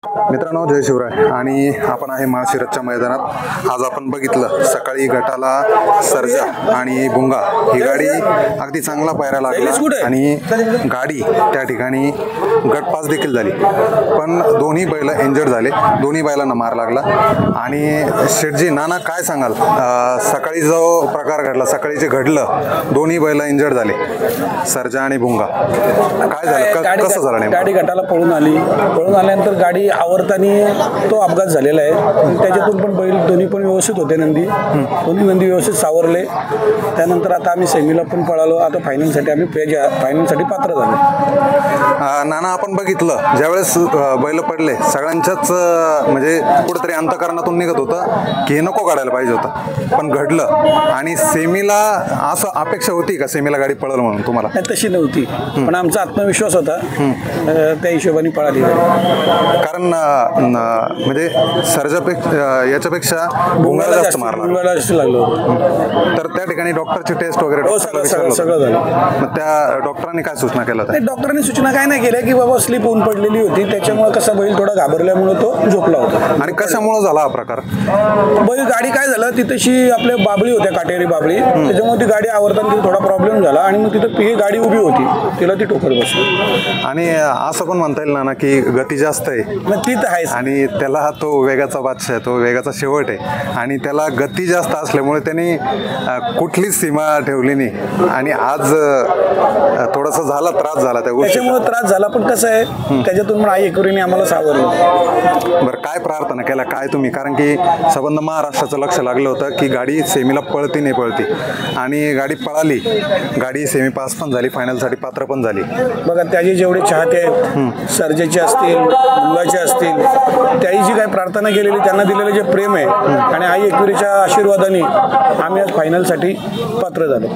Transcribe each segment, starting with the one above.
मित्रांनो, जय शिवराय. आणि आपण आहे माळशिरसच्या मैदानात. आज आपण बघितलं सकाळी गटाला सर्जा आणि भुंगा ही गाडी अगदी चांगला पायरा लागला आणि गाडी त्या ठिकाणी गटपास देखील झाली, पण दोन्ही बैल इंजर्ड झाले. दोन्ही बैलांना मार लागला. आणि शेठजी, नाना काय सांगाल, सकाळी जो प्रकार घडला, सकाळी जे घडलं, दोन्ही बैल इंजर्ड झाले, सर्जा आणि भुंगा, काय झालं, कसं झालं? गाडी गटाला पळून आल्यानंतर गाडी आवरताना तो अपघात झालेला आहे. त्याच्यातून पण बैल दोन्ही पण व्यवस्थित होते. दोन्ही नंदी व्यवस्थित सावरले. त्यानंतर आता आम्ही सेमीला पण पळालो. आता फायनलसाठी आम्ही फायनलसाठी पात्र झालो. नाना, आपण बघितलं ज्यावेळेस बैल पडले, सगळ्यांच्याच म्हणजे कुठेतरी अंतःकरणातून निघत होतं की हे नको काढायला पाहिजे होतं, पण घडलं. आणि सेमीला असं अपेक्षा होती का सेमीला गाडी पळेल म्हणून तुम्हाला? तशी नव्हती, पण आमचा आत्मविश्वास होता, त्या हिशोबाने पळाली. कारण म्हणजे सर्जापेक्षा याच्यापेक्षा भुंगाला जास्त मारला लागलो. तर त्या ठिकाणी डॉक्टरची टेस्ट वगैरे सगळं झालं. मग त्या डॉक्टरांनी काय सूचना केल्या होत्या? डॉक्टरांनी सूचना काय नाही केल्या की बाबा स्लिप होऊन पडलेली होती, त्याच्यामुळे कसा बैल थोडा घाबरल्यामुळे तो झोपला होता. आणि कशामुळे झाला हा प्रकार? बैल गाडी काय झालं, तिथेशी आपल्या बाबळी होत्या, काटेरी बाबळी, त्याच्यामुळे ती गाडी आवरताना तिथे थोडा प्रॉब्लेम झाला आणि मग तिथं ही गाडी उभी होती, तिला ती ठोकर बसली. आणि असं पण म्हणता येईल ना की गती जास्त आहे, ती तर आहे, आणि त्याला तो वेगाचा बादशाह आहे, तो वेगाचा शेवट आहे, आणि त्याला गती जास्त असल्यामुळे त्यांनी कुठलीच सीमा ठेवली नाही. आणि आज थोडासा झाला त्रास झाला त्याच्यामुळे त्रास झाला, पण कसं आहे त्याच्यातून पण आई एकरीने आम्हाला सावरलं. बरं, काय प्रार्थना केल्या काय तुम्ही? कारण की संबंध महाराष्ट्राचं लक्ष लागलं होतं की गाडी सेमीला पळती नाही पळती, आणि गाडी पळाली, गाडी सेमी पास पण झाली, फायनलसाठी पात्र पण झाली. बघा, त्याचे जेवढे चाहते आहेत, सर्जेचे असतील, भुंगाचे असतील, त्याही जी काही प्रार्थना केलेली, त्यांना दिलेलं जे प्रेम आहे, आणि आई एकविरीच्या आशीर्वादाने आम्ही आज फायनलसाठी पात्र झालो.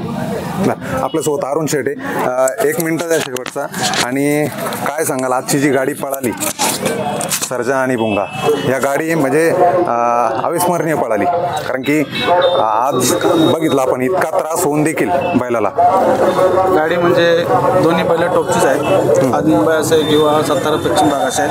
आपल्यासोबत अरुण शेठ आहे. 1 मिनिट द्या शेवटचा. आणि काय सांगाल, आजची जी गाडी पळाली सर्जा आणि भुंगा, या गाडी म्हणजे अविस्मरणीय पळाली, कारण की आज बघितलं आपण इतका त्रास होऊन देखील बैलाला. गाडी म्हणजे दोन्ही बैल टॉपचीच आहेत. आज मुंबई असेल किंवा सातारा पश्चिम भाग असेल,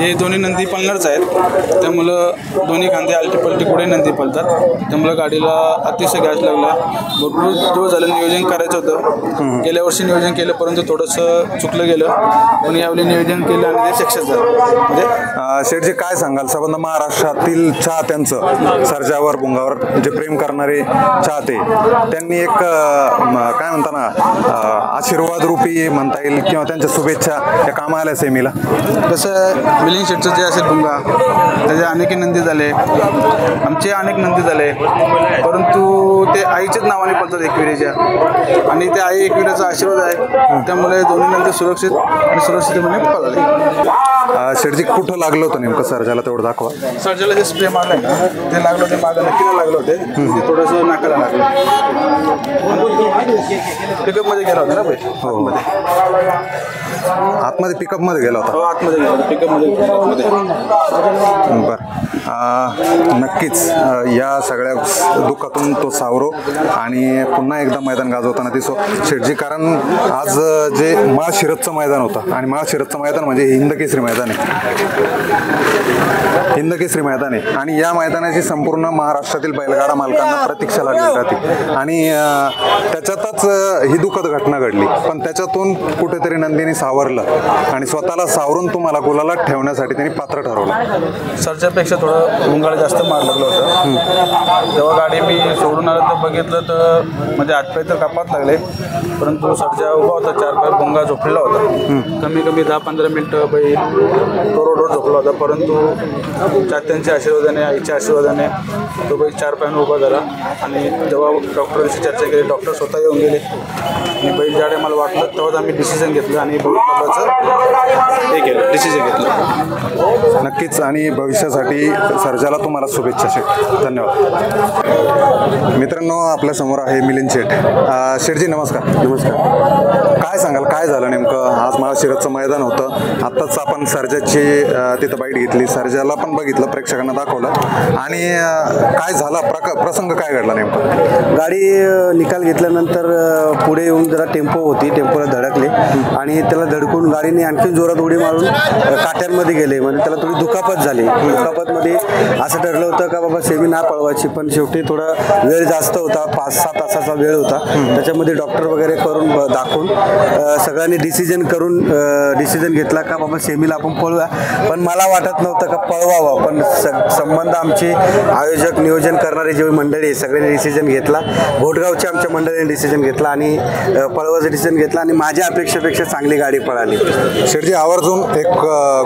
हे दोन्ही नंदी पळणारच आहेत. त्यामुळं दोन्ही खांदे आलटी पलटी पुढे नंदी पळतात. त्यामुळं गाडीला अतिशय गॅस लागला. भरपूर दिवस झालं नियोजन करायचं होतं. गेल्या वर्षी नियोजन केलं, परंतु थोडंसं चुकलं गेलं, पण यावेळी नियोजन केलं आणि ते सक्सेस झालं. म्हणजे शेठजी, काय सांगाल, संबंध महाराष्ट्रातील चाहत्यांचं सर्जावर भुंगावर जे प्रेम करणारे चाहते, त्यांनी एक काय म्हणता ना, आशीर्वाद रूपी म्हणता येईल किंवा त्यांच्या शुभेच्छा या कामा आल्या सेमीला? जसं मिलिंद शेठचं जे असेल भुंगा, त्याचे अनेक नंदी झाले, आमचे अनेक नंदी झाले, परंतु ते आईच्याच नावाने पळतात एकविरेच्या, आणि ते आई एकविरेचा आशीर्वाद आहे. त्यामुळे दोन्ही नंदी सुरक्षित आणि सुरक्षितपणे पळाले. शेठजी, कुठं लागलं होतं नेमकं सर्जाला, तेवढं दाखवा. सर्जाला जे स्प्रे मारलं ना, ते लागलं होते मागं नक्कीला लागलं होते, ते थोडंसं नाकाला लागलं. पिकअपमध्ये गेला होता ना भाई? हो, आतमध्ये पिकअपमध्ये गेला होता. हो, आतमध्ये गेला होता, पिकअपमध्ये. बरं, नक्कीच या सगळ्या दुःखातून तो सावरो आणि पुन्हा एकदा मैदान गाजवताना दिसो शेठजी. कारण आज जे माळशिरसचं मैदान होतं, आणि माळशिरसचं मैदान म्हणजे हिंदकेसरी मैदान आहे, हिंदकेसरी मैदान आहे, आणि या मैदानाची संपूर्ण महाराष्ट्रातील बैलगाडा मालकांना प्रतीक्षा लागली राहते. आणि त्याच्यातच ही दुःखद घटना घडली, पण त्याच्यातून कुठेतरी नंदीने सावरलं आणि स्वतःला सावरून तुम्हाला गुलालात ठेवण्यासाठी त्यांनी पात्र ठरवलं. सर्जापेक्षा थोडं भुंगाला जास्त मार लागलं होतं. जेव्हा गाडी मी सोडून आलं तर बघितलं तर म्हणजे हातपाय तर कापात लागले, परंतु सर्जा उभा होता, 4 पाय, भुंगा झोपलेला होता. कमी 10-15 मिनटं बैल रोडवर झोपला होता, परंतु चात्यांच्या आशीर्वादाने, आईच्या आशीर्वादाने तो बैल 4 पायानं उभा झाला. आणि जेव्हा डॉक्टरांशी चर्चा केली, डॉक्टर स्वतः येऊन गेले आणि बैल ज्यावेळी मला वाटलं तेव्हाच आम्ही डिसिजन घेतलं आणि हे केलं, डिसिजन घेतलं. नक्कीच, आणि भविष्यासाठी सर्जाला तुम्हाला शुभेच्छा शेठ. धन्यवाद. मित्रांनो, आपल्या समोर आहे मिलिंद शेठ. शेठजी, नमस्कार. नमस्कार. काय सांगाल, काय झालं नेमकं? आज माळशिरसचं मैदान होतं, आत्ताच आपण सर्जाची तिथं बाईट घेतली, सर्जाला पण पण बघितलं, प्रेक्षकांना दाखवलं. आणि काय झाला प्रसंग काय घडला नेमका? गाडी निकाल घेतल्यानंतर पुढे येऊन जरा टेम्पो होती, टेम्पोला धडकले आणि त्याला धडकून गाडीने आणखी जोरात उडी मारून काट्यांमध्ये गेले. म्हणजे त्याला थोडी दुखापत झाली. दुखापतमध्ये असं ठरलं होतं का बाबा सेमी ना पळवायची, पण शेवटी थोडा वेळ जास्त होता, 5-6 तासाचा वेळ होता. त्याच्यामध्ये डॉक्टर वगैरे करून दाखवून सगळ्यांनी डिसिजन घेतला का बाबा सेमीला आपण पळूया. पण मला वाटत नव्हतं का पळवावं, पण संबंध आमचे आयोजक नियोजन करणारे जे मंडळी आहे सगळ्यांनी डिसिजन घेतला. घोटगावच्या आमच्या मंडळीने डिसिजन घेतला आणि पळवायचं डिसिजन घेतला आणि माझ्या अपेक्षेपेक्षा चांगली गाडी पळाली. शेठजी, आवर्जून एक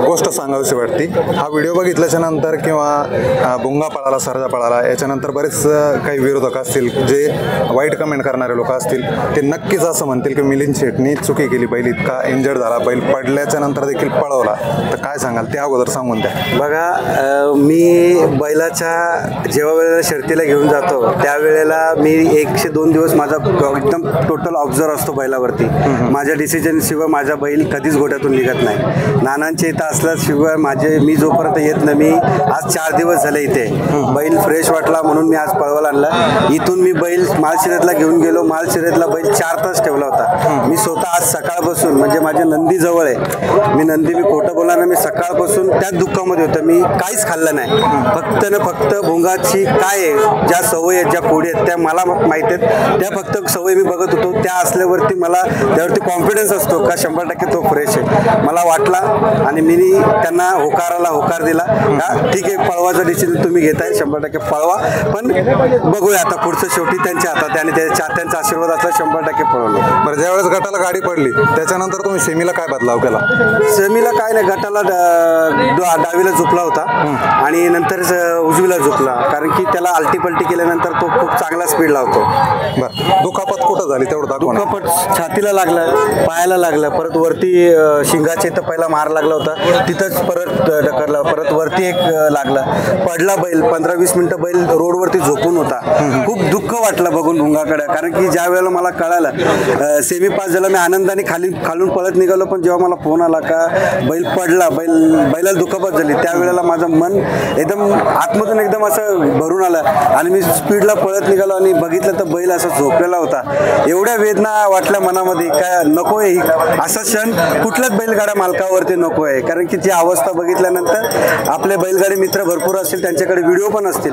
गोष्ट सांगावीशी वाटते. हा व्हिडिओ बघितल्याच्या नंतर किंवा भुंगा पळाला, सर्जा पळाला, याच्यानंतर बरेच काही विरोधक असतील जे वाईट कमेंट करणारे लोक असतील, ते नक्कीच असं म्हणतील की मिलिंद शेठनी चुकी केली, बैल इतका इंजर्ड झाला, बैल पडल्याच्या नंतर देखील पळवला. तर काय सांगाल ते अगोदर सांगून द्या. बघा, मी बैलाच्या जेव्हा वेळेला शर्तीला घेऊन जातो त्यावेळेला मी 102 दिवस माझा एकदम टोटल ऑब्झर्व असतो बैलावरती. माझ्या डिसिजन शिवाय माझा बैल कधीच घोड्यातून निघत नाही. नानांच्या इथं असल्याशिवाय मी जोपर्यंत येत नाही, मी आज 4 दिवस झाले इथे. बैल फ्रेश वाटला म्हणून मी आज पळवायला आणला. इथून मी बैल माळशिरतला घेऊन गेलो. माळशिरतला बैल 4 तास ठेवला होता. मी स्वतः आज सकाळपासून, म्हणजे माझ्या नंदी जवळ आहे, मी खोटं बोलणार, मी सकाळपासून त्याच दुःखामध्ये होतं. मी काहीच खाल्लं नाही. फक्त भुंगाची काय आहे, ज्या सवय आहेत, ज्या कोडी आहेत त्या मला माहिती आहेत. त्या फक्त सवय मी बघत होतो. त्या असल्यावरती मला त्यावरती कॉन्फिडन्स असतो का 100% तो फ्रेश आहे. मला वाटला आणि मी त्यांना होकार दिला का ठीक आहे, पळवाचा डिसिजन तुम्ही घेताय, 100% पळवा, पण बघूया आता पुढचं शेवटी त्यांच्या हातात आणि त्यांचा आशीर्वाद असला 100% पळवलं. बरं, ज्यावेळेस गटाला गाडी पडली त्याच्यानंतर तुम्ही सेमीला काय बदलाव केला? सेमीला काय नाही, गटाला डावीला झोपला होता आणि नंतर उजवीला झोपला, कारण की त्याला आलटी पलटी केल्यानंतर तो खूप चांगला स्पीड लावतो. बरं, दुखापत कुठं झाली तेवढं दाखवा. दुखापत छातीला लागलं, पायाला लागलं, परत वरती शिंगाच्या इथं पहिला मार लागला होता, तिथंच परत ढकलला, परत वरती एक लागला, पडला बैल. 15-20 मिनिटं बैल रोडवरती झोपून होता. खूप दुःख वाटलं बघून भुंगाकडे, कारण की ज्या वेळेला मला कळालं सेमी पास झाला, मी आनंदाने खालून पळत निघालो. पण जेव्हा मला फोन आला का बैल पडला, बैलाला दुखापत झाली, त्यावेळेला माझं मन एकदम आतमधून एकदम असं भरून आलं आणि मी स्पीडला पळत निघालो आणि बघितलं तर बैल असा झोपलेला होता. एवढ्या वेदना वाटल्या मनामध्ये, काय नको आहे असा क्षण कुठल्याच बैलगाड्या मालकावरती नको आहे. कारण की जी अवस्था बघितल्यानंतर आपले बैलगाडी मित्र भरपूर असतील, त्यांच्याकडे व्हिडिओ पण असतील,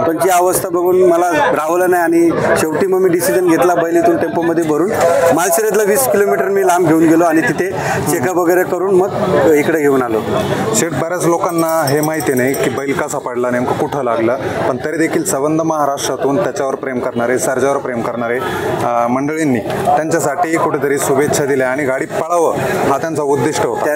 पण जी अवस्था बघून मला राहवलं नाही आणि शेवटी मग मी डिसिजन घेतला बैल इथून टेम्पोमध्ये भरून माळशिरतला 20 किलोमीटर मी लांब घेऊन गेलो आणि तिथे चेकअप वगैरे करून मग इकडे घेऊन आलो. शेठ, बऱ्याच लोकांना हे माहिती नाही की बैल कसा पडला, नेमकं कुठं लागलं, पण तरी देखील संबंध महाराष्ट्रातून त्याच्यावर प्रेम करणारे, सर्जावर प्रेम करणारे मंडळींनी त्यांच्यासाठी कुठेतरी शुभेच्छा दिल्या आणि गाडी पळावं हा त्यांचा उद्दिष्ट होता.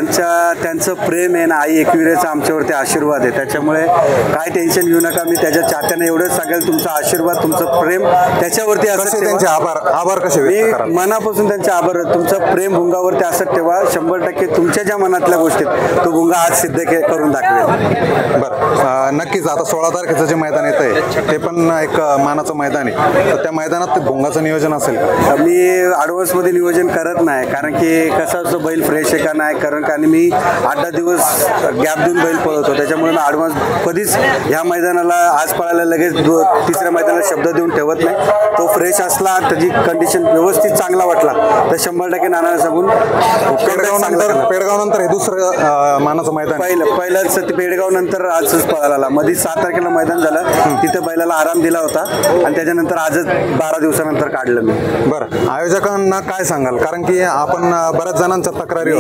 त्यांचं प्रेम आहे ना, आई एकविरेचा आमच्यावरती आशीर्वाद आहे. त्याच्यामुळे काय टेन्शन घेऊ नका. मी त्याच्या चाहत्याने एवढंच सांगेल, तुमचा आशीर्वाद, तुमचं प्रेम त्याच्यावरती असं त्यांचे आभार कसे मी मनापासून त्यांचे आभार. तुमचं प्रेम भुंगावरती असं ठेवा, 100% तुमच्या ज्या मनातल्या गोष्टीत तो भुंगा आज सिद्ध करून दाखवेल. बरं, नक्कीच. आता 16 तारखेचं जे मैदान येत आहे ते पण एक मानाचं मैदान आहे, तर त्या मैदानात भुंगाचं नियोजन असेल का? मी ॲडव्हान्समध्ये नियोजन करत नाही, कारण की कसं असं बैल फ्रेश आहे का नाही, कारण मी 8-10 दिवस गॅप देऊन बैल पळवतो. त्याच्यामुळे मी ॲडव्हान्स कधीच ह्या मैदानाला आज पळायला लगेच तिसऱ्या मैदानाला शब्द देऊन ठेवत नाही. तो फ्रेश असला, त्याची कंडिशन व्यवस्थित चांगला वाटला तर 100% नानाला सांगून पेडगाव नंतर हे दुसरं मानाचं मैदान. पहिलंच पेडगाव नंतर आजच पळायला मध्ये 7 तारखेला मैदान झालं, तिथं बैलाला आराम दिला होता आणि त्याच्यानंतर आजच 12 दिवसानंतर काढलं मी. बरं, आयोजकांना काय सांगाल, कारण की आपण बऱ्याच जणांच्या तक्रारी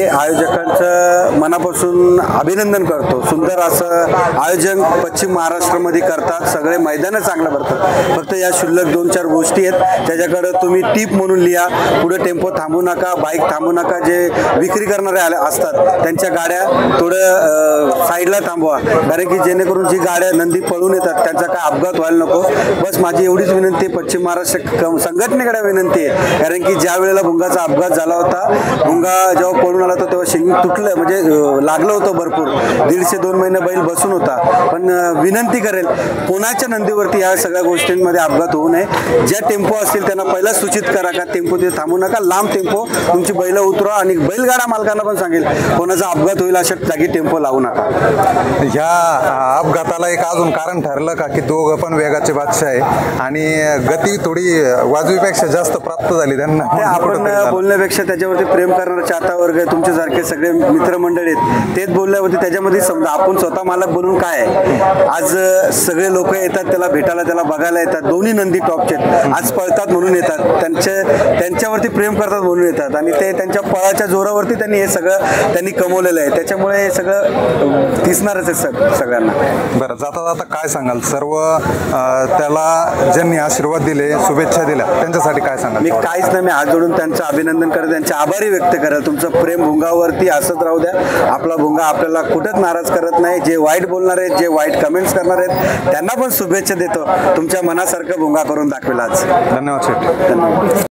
आयोजकांचं मनापासून अभिनंदन करतो. सुंदर असं आयोजन पश्चिम महाराष्ट्रामध्ये करतात, सगळे मैदानं चांगलं भरतात. फक्त या शुल्लक 2-4 गोष्टी आहेत त्याच्याकडं तुम्ही टीप म्हणून लिहा. पुढे टेम्पो थांबू नका, बाईक थांबू नका. जे विक्री करणारे असतात त्यांच्या गाड्या थोडं साईडला थांबवा, कारण की जेणेकरून जी गाड्या नंदी पळून येतात त्यांचा काय अपघात व्हायला नको. बस माझी एवढीच विनंती, पश्चिम महाराष्ट्र संघटनेकडे विनंती आहे. कारण की ज्या वेळेला भुंगाचा अपघात झाला होता, भुंगा जेव्हा पळून आला होता तेव्हा शिंग तुटलं, म्हणजे लागलं होतं भरपूर. 1.5-2 महिने बैल बसून होता. पण विनंती करेल कोणाच्या नंदीवरती या सगळ्या गोष्टींमध्ये अपघात होऊ नये. ज्या टेम्पो असतील त्यांना पहिला सूचित करा का टेम्पो तिथे थांबू नका, लांब टेम्पो तुमची बैल उतरवा. आणि बैलगाडा मालकांना पण सांगेल कोणाचा अपघात होईल अशा जागी टेम्पो लावू नका. ह्या अपघाताला एक अजून कारण ठरलं का की दोघं पण वेगाचे बादशाह आहे आणि गती थोडी वाजवीपेक्षा जास्त प्राप्त झाली त्यांना. ते आपण बोलण्यापेक्षा त्याच्यावरती प्रेम करणारा चाहता वर्ग आहे, तुमच्यासारखे सगळे मित्रमंडळी आहेत, तेच बोलल्यावरती त्याच्यामध्ये समजा आपण स्वतः मालक बनून काय आहे. आज सगळे लोक येतात त्याला भेटायला, त्याला बघायला येतात. दोन्ही नंदी टॉपचे आज पळतात म्हणून येतात, त्यांच्यावरती प्रेम करतात म्हणून येतात आणि ते त्यांच्या पळाच्या जोरावरती त्यांनी हे सगळं त्यांनी कमवलेलं आहे. त्याच्यामुळे हे सगळं दिसणारच आहे सगळ्यांना. बरं, जाता जाता काय सांगाल सर्व त्याला ज्यांनी आशीर्वाद दिले, शुभेच्छा दिल्या, त्यांच्यासाठी काय सांगाल? मी काहीच नाही, मी हात जोडून त्यांचं अभिनंदन करत, त्यांचे आभारी व्यक्त करेल. तुमचं प्रेम भुंगावरती असत राहू द्या. आपला भुंगा आपल्याला कुठंच नाराज करत नाही. जे वाईट बोलणार आहेत, जे वाईट कमेंट्स करणार आहेत, त्यांना पण शुभेच्छा देतो. तुमच्या मनासारखं भुंगा करून दाखवेल आज. धन्यवाद शेठ. धन्यवाद.